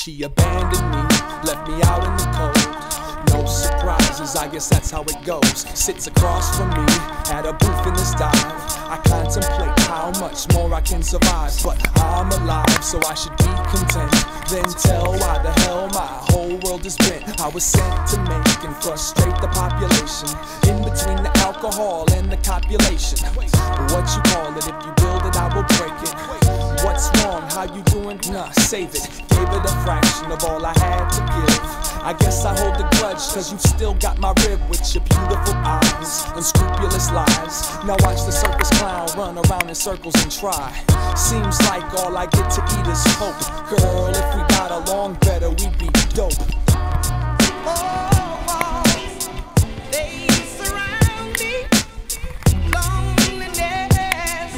she abandoned me, left me out in the cold. No surprises, I guess that's how it goes. Sits across from me at a booth in this dive. I contemplate how much more I can survive, but I'm alive, so I should be content. Then tell why the hell my whole world is bent. I was sent to make and frustrate the population, in between the alcohol and the copulation. What you call it, if you build it, I will break it. What's wrong, how you doing? Nah, save it. Gave it a fraction of all I had to give. I guess I hold a grudge, cause you've still got my rib with your beautiful eyes, unscrupulous lies. Now watch the circus clown run around in circles and try. Seems like all I get to eat is hope. Girl, if we got along better, we'd be dope. They surround me. Loneliness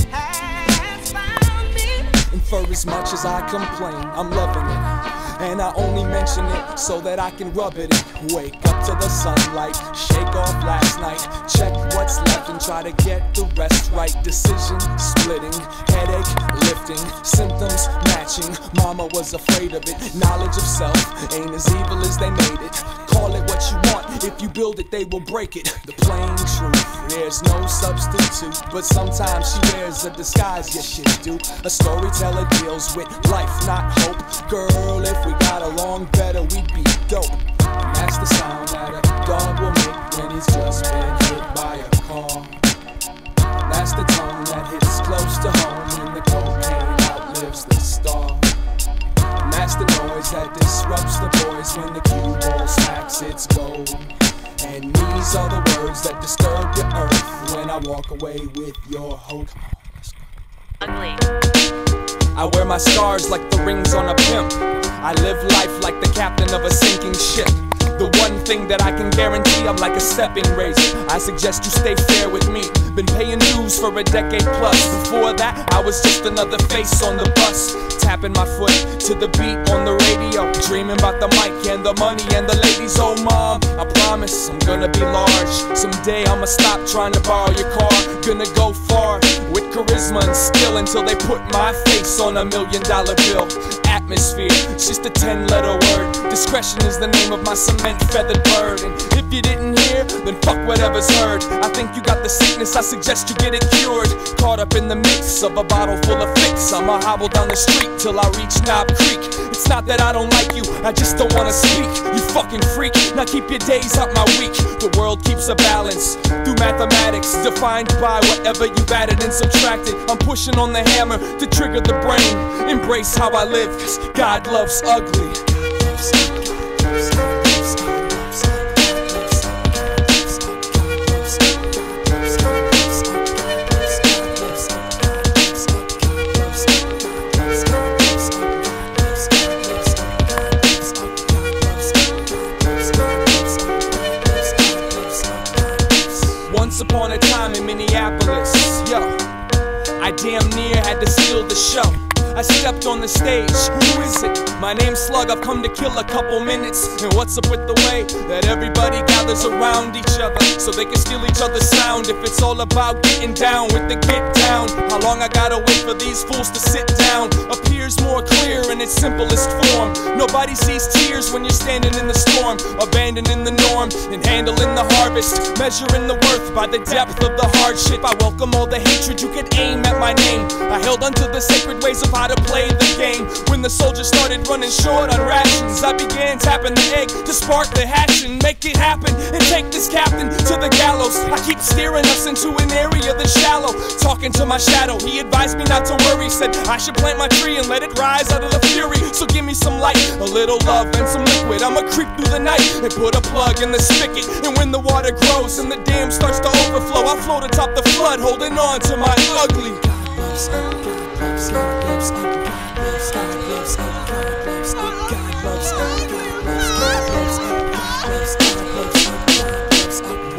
has found me. And for as much as I complain, I'm loving it. And I only mention it so that I can rub it in. Wake up to the sunlight, shake off last night, check what's left and try to get the rest right. Decision splitting, headache lifting, symptoms matching. Mama was afraid of it. Knowledge of self ain't as evil as they made it. Call it what you want, if you build it they will break it. The plain truth, there's no substitute. But sometimes she wears a disguise, yes she do. A storyteller deals with life, not hope. Girl, if we got along better, we'd be dope. And that's the sound that a dog will make when he's just been hit by a car. And that's the tone that hits close to home when the cocaine outlives the star. And that's the noise that disrupts the boys when the cue ball smacks its gold. And these are the words that disturb your earth when I walk away with your hope. Ugly. I wear my scars like the rings on a pimp. I live life like the captain of a sinking ship. The one thing that I can guarantee, I'm like a stepping razor. I suggest you stay fair with me. Been paying dues for a decade plus. Before that, I was just another face on the bus, tapping my foot to the beat on the radio, dreaming about the mic and the money and the ladies. Oh mom, I promise I'm gonna be large. Someday I'ma stop trying to borrow your car. Gonna go far with charisma and skill until they put my face on $1 million bill. Atmosphere, it's just a 10-letter word. Discretion is the name of my cement-feathered bird. And if you didn't hear, then fuck whatever's heard. I think you got the sickness, I suggest you get it cured. Caught up in the mix of a bottle full of fix, I'ma hobble down the street till I reach Knob Creek. It's not that I don't like you, I just don't wanna speak. You fucking freak, now keep your days out my week. The world keeps a balance through mathematics, defined by whatever you've added and subtracted. I'm pushing on the hammer to trigger the brain. Embrace how I live, cause God loves ugly. Once upon a time in Minneapolis, yo, I damn near had to steal the show. I stepped on the stage, who is it? My name's Slug, I've come to kill a couple minutes. And what's up with the way that everybody gathers around each other so they can steal each other's sound? If it's all about getting down with the get down, how long I gotta wait for these fools to sit down? Appears more clear in its simplest form. Nobody sees tears when you're standing in the storm, abandoning the norm and handling the harvest, measuring the worth by the depth of the hardship. I welcome all the hatred you could aim at my name. I held onto the sacred ways of how to play the game. When the soldiers started running short on rations, I began tapping the egg to spark the hatching. Make it happen and take this captain to the gallows. I keep steering us into an area that's shallow. Talking to my shadow, he advised me not to worry. Said I should plant my tree and let it rise out of the fury. So give me some light, a little love and some liquid. I'ma creep through the night and put a plug in the spigot. And when the water grows and the dam starts to overflow, I float atop the flood, holding on to my ugly.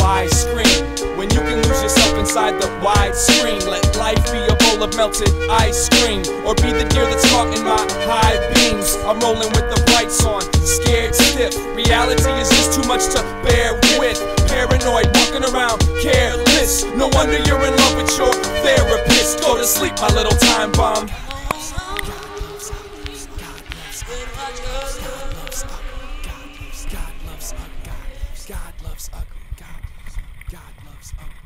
Wide screen, when you can lose yourself inside the wide screen. Let life be a bowl of melted ice cream, or be the deer that's caught in my high beams. I'm rolling with the brights on, scared stiff. Reality is just too much to bear with. Paranoid, walking around careless. No wonder you're in love with your therapist. Go to sleep, my little time bomb. It's ugly.